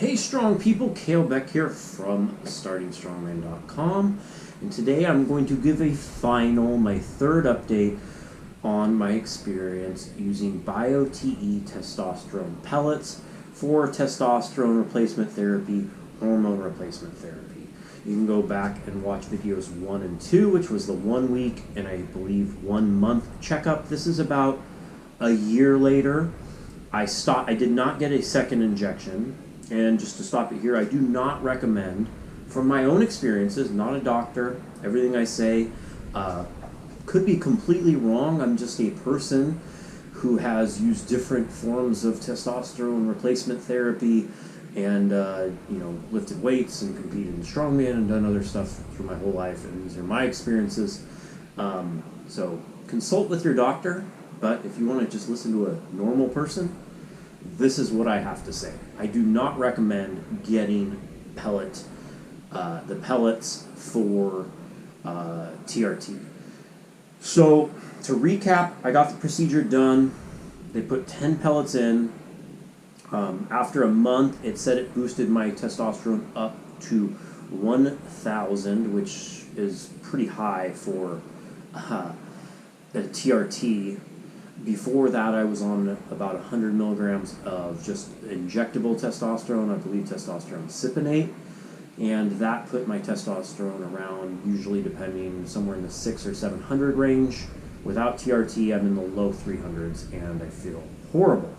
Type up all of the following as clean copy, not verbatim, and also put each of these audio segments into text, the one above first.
Hey strong people, Kalle Beck here from StartingStrongman.com, and today I'm going to give my third update on my experience using Biote testosterone pellets for testosterone replacement therapy, hormone replacement therapy. You can go back and watch videos 1 and 2, which was the 1 week and I believe 1 month checkup. This is about a year later. I did not get a second injection. And just to stop it here, I do not recommend, from my own experiences, not a doctor, everything I say could be completely wrong. I'm just a person who has used different forms of testosterone replacement therapy and lifted weights and competed in strongman and done other stuff through my whole life, and these are my experiences. So consult with your doctor, but if you want to just listen to a normal person, this is what I have to say. I do not recommend getting the pellets for TRT. So to recap, I got the procedure done. They put 10 pellets in. After a month, it said it boosted my testosterone up to 1,000, which is pretty high for a TRT. Before that, I was on about 100 milligrams of just injectable testosterone, I believe testosterone cypionate, and that put my testosterone around, usually depending, somewhere in the 600 or 700 range. Without TRT, I'm in the low 300s, and I feel horrible.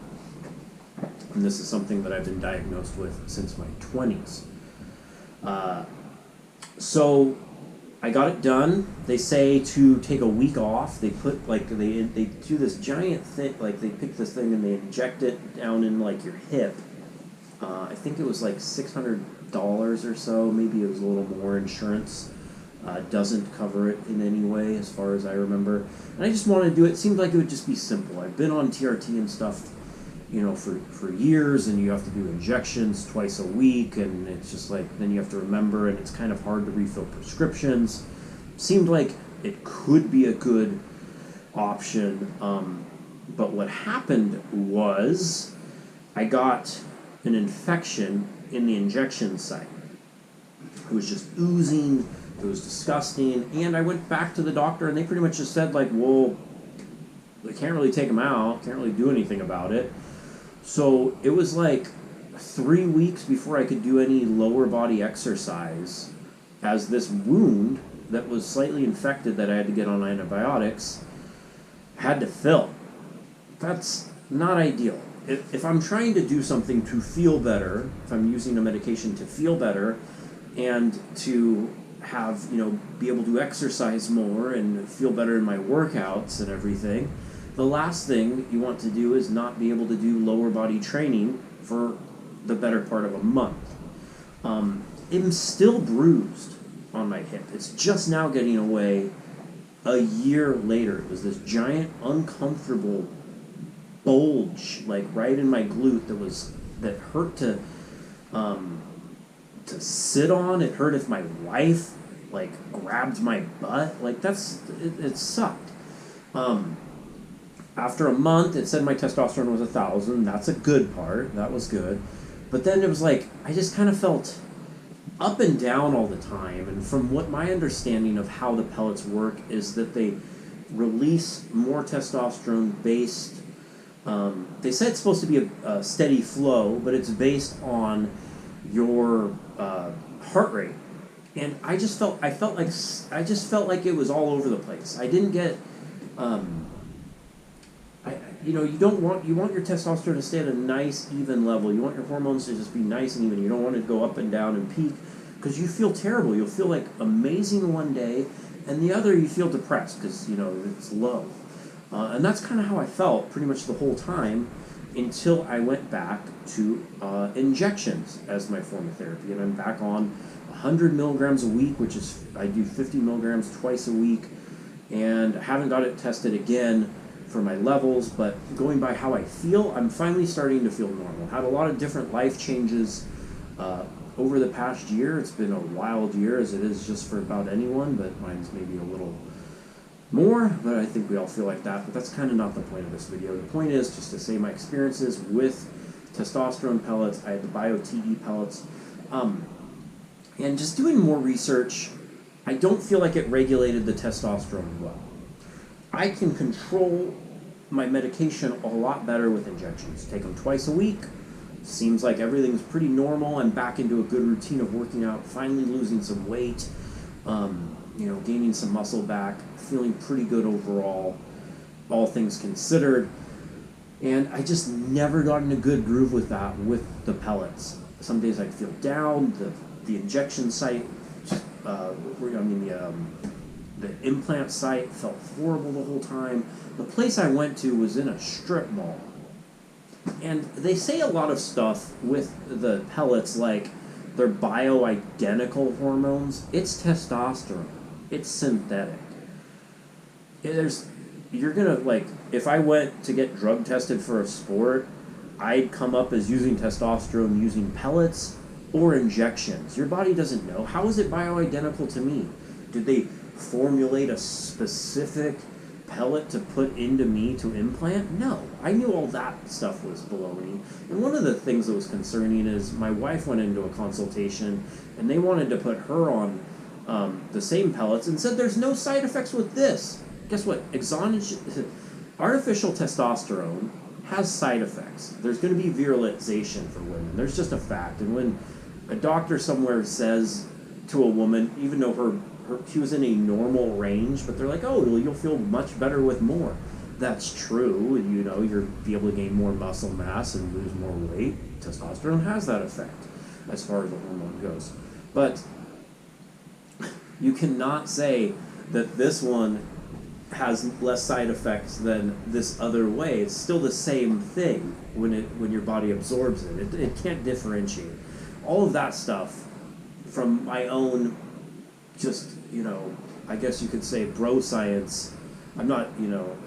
And this is something that I've been diagnosed with since my 20s. So I got it done. They say to take a week off. They put they do this giant thing, they pick this thing and they inject it down in your hip. I think it was like $600 or so. Maybe it was a little more. Insurance doesn't cover it in any way, as far as I remember. And I just wanted to do it. It seemed like it would just be simple. I've been on TRT and stuff, for years, and you have to do injections twice a week, and it's just then you have to remember, and it's kind of hard to refill prescriptions. Seemed like it could be a good option, but what happened was I got an infection in the injection site. It was just oozing, it was disgusting, and I went back to the doctor, and they pretty much just said, well, they can't really take them out, can't really do anything about it. So it was 3 weeks before I could do any lower body exercise, as this wound that was slightly infected that I had to get on antibiotics had to fill. That's not ideal. If I'm trying to do something to feel better, if I'm using a medication to feel better and to have, be able to exercise more and feel better in my workouts and everything, the last thing you want to do is not be able to do lower body training for the better part of a month. I'm still bruised on my hip. It's just now getting away a year later. It was this giant, uncomfortable bulge, right in my glute that hurt to sit on. It hurt if my wife, grabbed my butt. It sucked. After a month, it said my testosterone was 1,000. That's a good part. That was good. But then it was I just kind of felt up and down all the time. And from what my understanding of how the pellets work is that they release more testosterone based. They said it's supposed to be a steady flow, but it's based on your heart rate. And I just felt like it was all over the place. I didn't get. You want your testosterone to stay at a nice, even level. You want your hormones to just be nice and even. You don't want it to go up and down and peak, because you feel terrible. You'll feel amazing one day, and the other you feel depressed because it's low. And that's kind of how I felt pretty much the whole time until I went back to injections as my form of therapy, and I'm back on 100 milligrams a week, which is I do 50 milligrams twice a week, and I haven't got it tested again for my levels, but going by how I feel, I'm finally starting to feel normal. Had a lot of different life changes over the past year. It's been a wild year, as it is just for about anyone, but mine's maybe a little more, but I think we all feel like that. But that's kind of not the point of this video. The point is just to say my experiences with testosterone pellets, I had the Biote pellets. And just doing more research, I don't feel like it regulated the testosterone well. I can control my medication a lot better with injections. Take them twice a week. Seems like everything's pretty normal. I'm back into a good routine of working out, finally losing some weight, gaining some muscle back, feeling pretty good overall, all things considered. And I just never got in a good groove with that with the pellets. Some days I'd feel down. The injection site, the implant site felt horrible the whole time. The place I went to was in a strip mall. And they say a lot of stuff with the pellets, like they're bioidentical hormones. It's testosterone. It's synthetic. You're gonna, like, if I went to get drug tested for a sport, I'd come up as using testosterone using pellets or injections. Your body doesn't know. How is it bioidentical to me? Did they formulate a specific pellet to put into me to implant? No. I knew all that stuff was baloney. And one of the things that was concerning is my wife went into a consultation and they wanted to put her on the same pellets and said there's no side effects with this. Guess what? Artificial testosterone has side effects. There's going to be virilization for women. There's just a fact. And when a doctor somewhere says to a woman, even though she was in a normal range, but they're like, oh, you'll feel much better with more. That's true. You'll be able to gain more muscle mass and lose more weight. Testosterone has that effect as far as the hormone goes. But you cannot say that this one has less side effects than this other way. It's still the same thing when your body absorbs it. It can't differentiate. All of that stuff from my own, just, I guess you could say bro science. I'm not,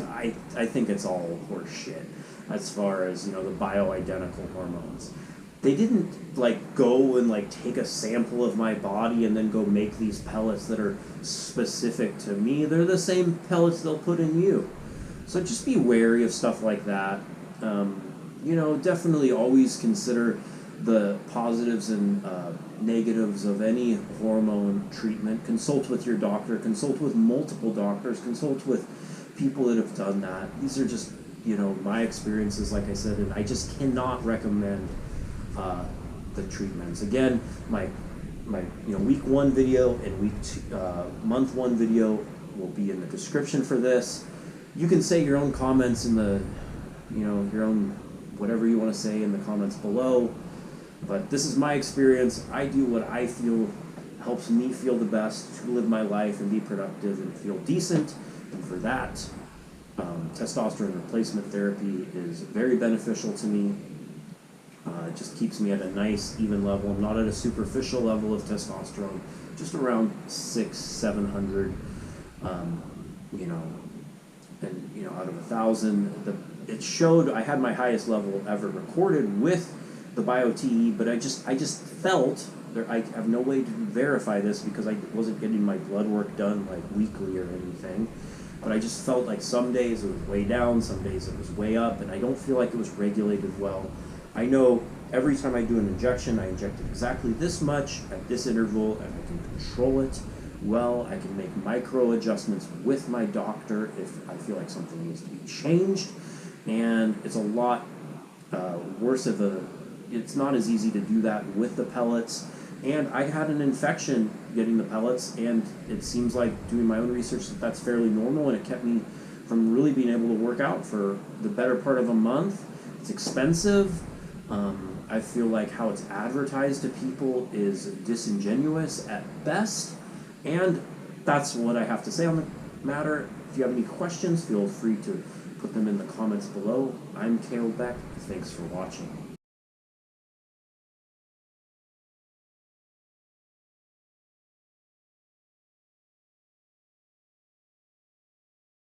I think it's all horse shit as far as, the bioidentical hormones. They didn't, go and, take a sample of my body and then go make these pellets that are specific to me. They're the same pellets they'll put in you. So just be wary of stuff like that. Definitely always consider the positives and negatives of any hormone treatment. Consult with your doctor. Consult with multiple doctors. Consult with people that have done that. These are just, my experiences, like I said, and I just cannot recommend the treatments. Again, my week 1 video and month 1 video will be in the description for this. You can say your own comments in the, your own whatever you want to say in the comments below. But this is my experience. I do what I feel helps me feel the best to live my life and be productive and feel decent. And for that, testosterone replacement therapy is very beneficial to me. It just keeps me at a nice, even level. I'm not at a superficial level of testosterone, just around 600-700, and out of 1,000. It showed I had my highest level ever recorded with the Biote, but I just felt I have no way to verify this because I wasn't getting my blood work done weekly or anything. But I just felt like some days it was way down, some days it was way up, and I don't feel like it was regulated well. I know every time I do an injection, I inject exactly this much at this interval, and I can control it well. I can make micro adjustments with my doctor if I feel like something needs to be changed. And it's a lot worse of it's not as easy to do that with the pellets. And I had an infection getting the pellets, and it seems like doing my own research that that's fairly normal, and it kept me from really being able to work out for the better part of a month. It's expensive. I feel like how it's advertised to people is disingenuous at best, and that's what I have to say on the matter. If you have any questions, feel free to put them in the comments below. I'm Kalle Beck. Thanks for watching.